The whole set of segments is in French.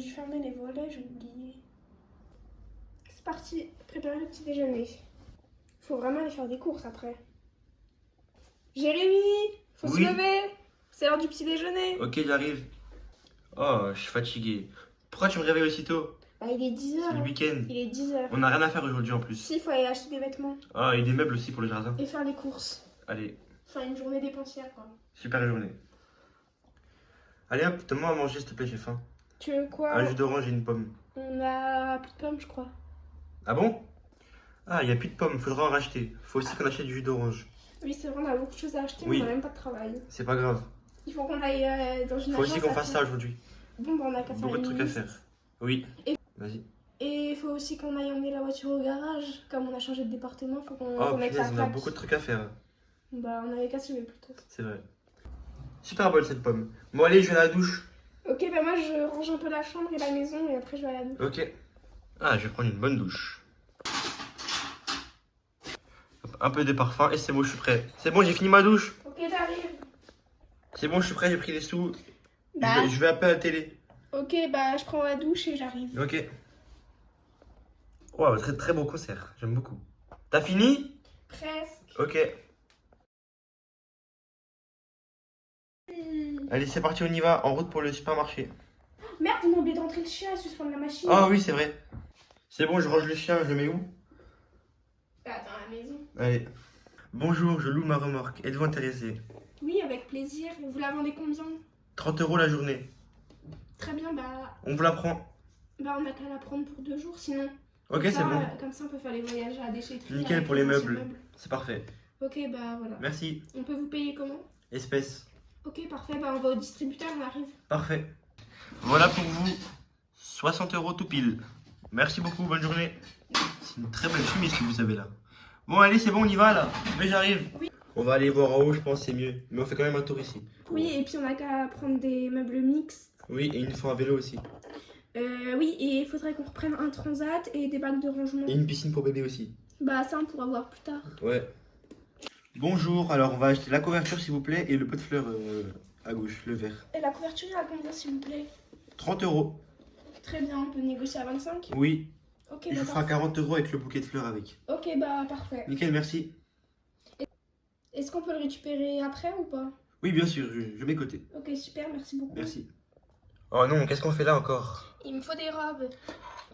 dû fermer les volets, j'ai oublié. C'est parti, préparer le petit déjeuner. Faut vraiment aller faire des courses après. Jérémy, faut se lever. C'est l'heure du petit déjeuner. Ok, j'arrive. Oh, je suis fatigué. Pourquoi tu me réveilles aussitôt? Bah, il est 10h. C'est le week-end. Il est 10h. On n'a rien à faire aujourd'hui en plus. Si, il faut aller acheter des vêtements. Ah, et des meubles aussi pour le jardin. Et faire les courses. Allez, Faire une journée dépensière, quoi. super journée. Allez hop, donne-moi à manger s'il te plaît, j'ai faim. Tu veux quoi? Un jus d'orange et une pomme. On a plus de pommes, je crois. Ah bon? Ah, il n'y a plus de pommes, faudra en racheter. Faut aussi qu'on achète du jus d'orange. Oui, c'est vrai, on a beaucoup de choses à acheter, Oui. mais on n'a même pas de travail. C'est pas grave. Il faut qu'on aille dans une Faut aussi agence qu'on à fasse faire. ça aujourd'hui. Bon, bah, on a qu'à faire Beaucoup de une trucs à liste. faire. Oui. Et- Vas-y. Et il faut aussi qu'on aille emmener la voiture au garage. Comme on a changé de département, il faut qu'on Oh, mette la punaise, on a plaque. beaucoup de trucs à faire. Bah, on avait qu'à se lever plutôt. C'est vrai. Super bonne cette pomme. Bon, allez, je vais à la douche. Ok, bah moi je range un peu la chambre et la maison et après je vais à la douche. Ok. Ah, je vais prendre une bonne douche. Hop, un peu de parfum et c'est bon, je suis prêt. C'est bon, j'ai fini ma douche. Ok, j'arrive. C'est bon, je suis prêt, j'ai pris les sous. Bah, Je vais appeler à la télé. ok, bah je prends la douche et j'arrive. Ok. Wow, très très beau concert. J'aime beaucoup. T'as fini? Presque. Ok. Allez, c'est parti, on y va. En route pour le supermarché. Merde, on a oublié de rentrer le chien et suspendre la machine. Ah oui, c'est vrai. C'est bon, je range le chien, je le mets où? Bah, dans la maison. Allez. Bonjour, je loue ma remorque. Êtes-vous intéressé? Oui, avec plaisir. Vous la vendez combien? 30 € la journée. Très bien, bah, On vous la prend. on a qu'à la prendre pour 2 jours sinon. Ok, Comme c'est ça, bon. Comme ça, on peut faire les voyages à la déchetterie. Nickel avec pour les anciens meubles. C'est parfait. Ok, bah voilà. Merci. On peut vous payer comment? Espèce. Ok, parfait. Bah, on va au distributeur, on arrive. Parfait. Voilà pour vous. 60 € tout pile. Merci beaucoup, bonne journée. C'est une très belle chemise que vous avez là. Bon, allez, c'est bon, on y va là. Mais j'arrive. Oui. On va aller voir en haut, je pense, c'est mieux. Mais on fait quand même un tour ici. Oui, et puis on a qu'à prendre des meubles mixtes. Oui, et une fois un vélo aussi. Oui, et il faudrait qu'on reprenne un transat et des bacs de rangement. Et une piscine pour bébé aussi. Bah, ça, on pourra voir plus tard. Ouais. Bonjour, alors on va acheter la couverture s'il vous plaît et le pot de fleurs à gauche, le vert. Et la couverture, il y a combien, s'il vous plaît? 30 €. Très bien, on peut négocier à 25. Oui. Ok, Et je bah, vous ferai 40 € avec le bouquet de fleurs avec. ok, bah parfait. Nickel, merci. Est-ce qu'on peut le récupérer après ou pas? Oui, bien sûr, je mets côté. Ok, super, merci beaucoup. Merci. Oh non, qu'est-ce qu'on fait là encore? Il me faut des robes.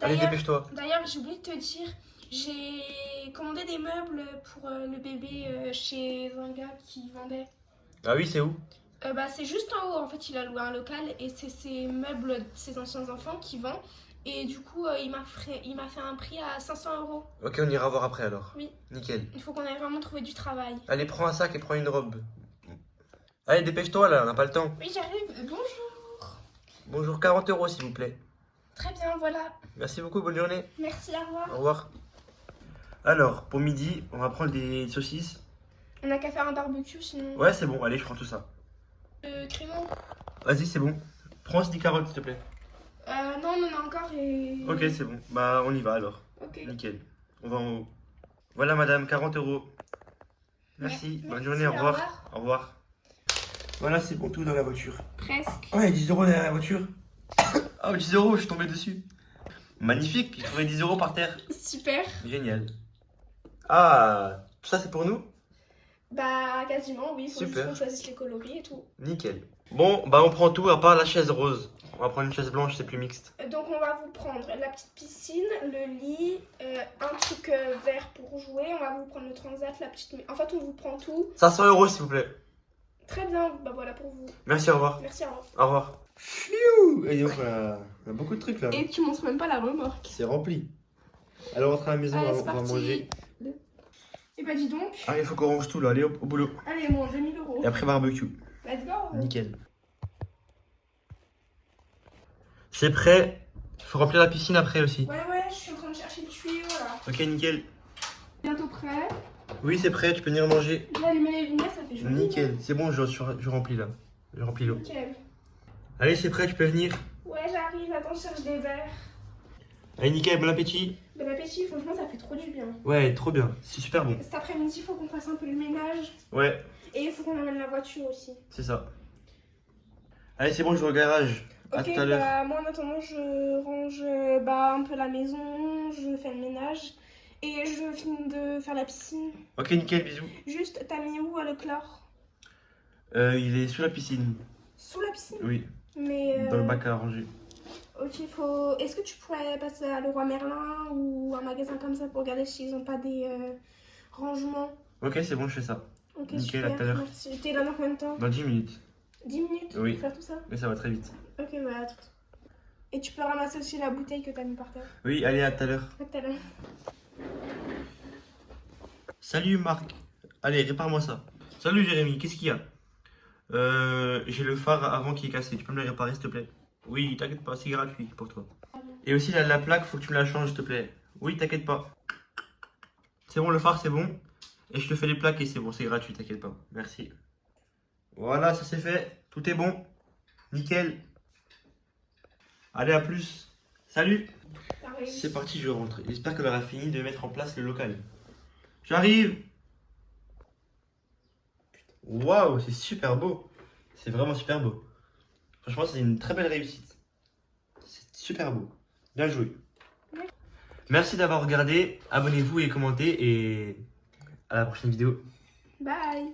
Allez, dépêche-toi. D'ailleurs, j'ai oublié de te dire, j'ai commandé des meubles pour le bébé chez un gars qui vendait. Ah oui, c'est où? Bah, c'est juste en haut, en fait, il a loué un local et c'est ses meubles, ses anciens enfants qui vend. Et du coup, il m'a fait un prix à 500 €. Ok, on ira voir après alors. Oui. Nickel. Il faut qu'on aille vraiment trouver du travail. Allez, prends un sac et prends une robe. Allez, dépêche-toi là, on n'a pas le temps. Oui, j'arrive. Bonjour. Bonjour, 40 € s'il vous plaît. Très bien, voilà. Merci beaucoup, bonne journée. Merci, au revoir. Au revoir. Alors, pour midi, on va prendre des saucisses. On n'a qu'à faire un barbecue sinon. Ouais, c'est bon, allez, je prends tout ça. Crémant. Vas-y, c'est bon. Prends aussi des carottes, s'il te plaît. Non, on en a encore et. Ok, c'est bon. Bah, on y va alors. Ok. Nickel. On va en haut. Voilà, madame, 40 €. Merci. Bonne Merci, journée, au au revoir. revoir. Au revoir. Voilà, c'est bon, tout dans la voiture. Presque. Oh, il y a 10 € derrière la voiture. Oh, 10 €, je suis tombé dessus. Magnifique, j'ai trouvé 10 € par terre. Super. Génial. Ah, tout ça c'est pour nous? Bah, quasiment, oui. Il faut juste Super. qu'on choisisse les coloris et tout. Nickel. Bon, bah on prend tout à part la chaise rose. On va prendre une chaise blanche, c'est plus mixte. Donc, on va vous prendre la petite piscine, le lit, un truc vert pour jouer. On va vous prendre le transat, la petite. En fait, on vous prend tout. 500 € s'il vous plaît. Très bien. Bah, voilà pour vous. Merci, au revoir. Merci, au revoir. Au revoir. Pfiou. Et donc, on a beaucoup de trucs là. Et tu montres même pas la remorque. C'est rempli. Alors, on rentre à la maison, Allez, on c'est va parti. manger. Et bah, dis donc. Ah, il faut qu'on range tout là, allez au boulot. Allez, bon, 2000 €. Et après barbecue. Let's go. Nickel. C'est prêt. Il faut remplir la piscine après aussi. Ouais, je suis en train de chercher le tuyau là. Ok, nickel. Bientôt prêt. Oui, c'est prêt, tu peux venir manger. J'ai allumé les lumières, ça fait joli. Nickel, c'est bon, je remplis là. Je remplis l'eau. Nickel. Allez, c'est prêt, tu peux venir. Ouais, j'arrive. Attends, je cherche des verres. Allez, nickel, bon appétit. Bon appétit, franchement, ça fait trop du bien. Ouais, trop bien, c'est super bon. Cet après-midi, il faut qu'on fasse un peu le ménage. Ouais, Et il faut qu'on amène la voiture aussi. c'est ça. Allez, c'est bon, je vais au garage. À Ok, tout à l'heure. bah moi en attendant je range un peu la maison, je fais le ménage et je finis de faire la piscine. Ok, nickel, bisous. Juste, t'as mis où le chlore? Il est sous la piscine. Sous la piscine? Oui, Mais dans le bac à ranger. ok, faut. Est-ce que tu pourrais passer à Leroy Merlin ou un magasin comme ça pour regarder s'ils ont pas des rangements? Ok, c'est bon, je fais ça. Ok, Nickel, à super, tout à l'heure. merci. T'es là dans combien de temps? Dans 10 minutes. 10 minutes Oui. pour faire tout ça? Mais ça va très vite. Ok, bah à tout. Et tu peux ramasser aussi la bouteille que t'as mis par terre. Oui, allez, à tout à l'heure. À tout à l'heure. Salut Marc. Allez, répare-moi ça. Salut Jérémy, qu'est-ce qu'il y a? J'ai le phare avant qui est cassé. Tu peux me le réparer s'il te plaît? Oui, t'inquiète pas, c'est gratuit pour toi. Et aussi la plaque, faut que tu me la changes s'il te plaît. Oui, t'inquiète pas. C'est bon, le phare c'est bon. Et je te fais les plaques et c'est bon, c'est gratuit, t'inquiète pas. Merci. Voilà, ça c'est fait. Tout est bon. Nickel. Allez, à plus. Salut. C'est parti, je rentre. J'espère qu'elle aura fini de mettre en place le local. J'arrive. Waouh, c'est super beau. C'est vraiment super beau. Franchement, c'est une très belle réussite. C'est super beau. Bien joué. Merci d'avoir regardé. Abonnez-vous et commentez. Et à la prochaine vidéo. Bye.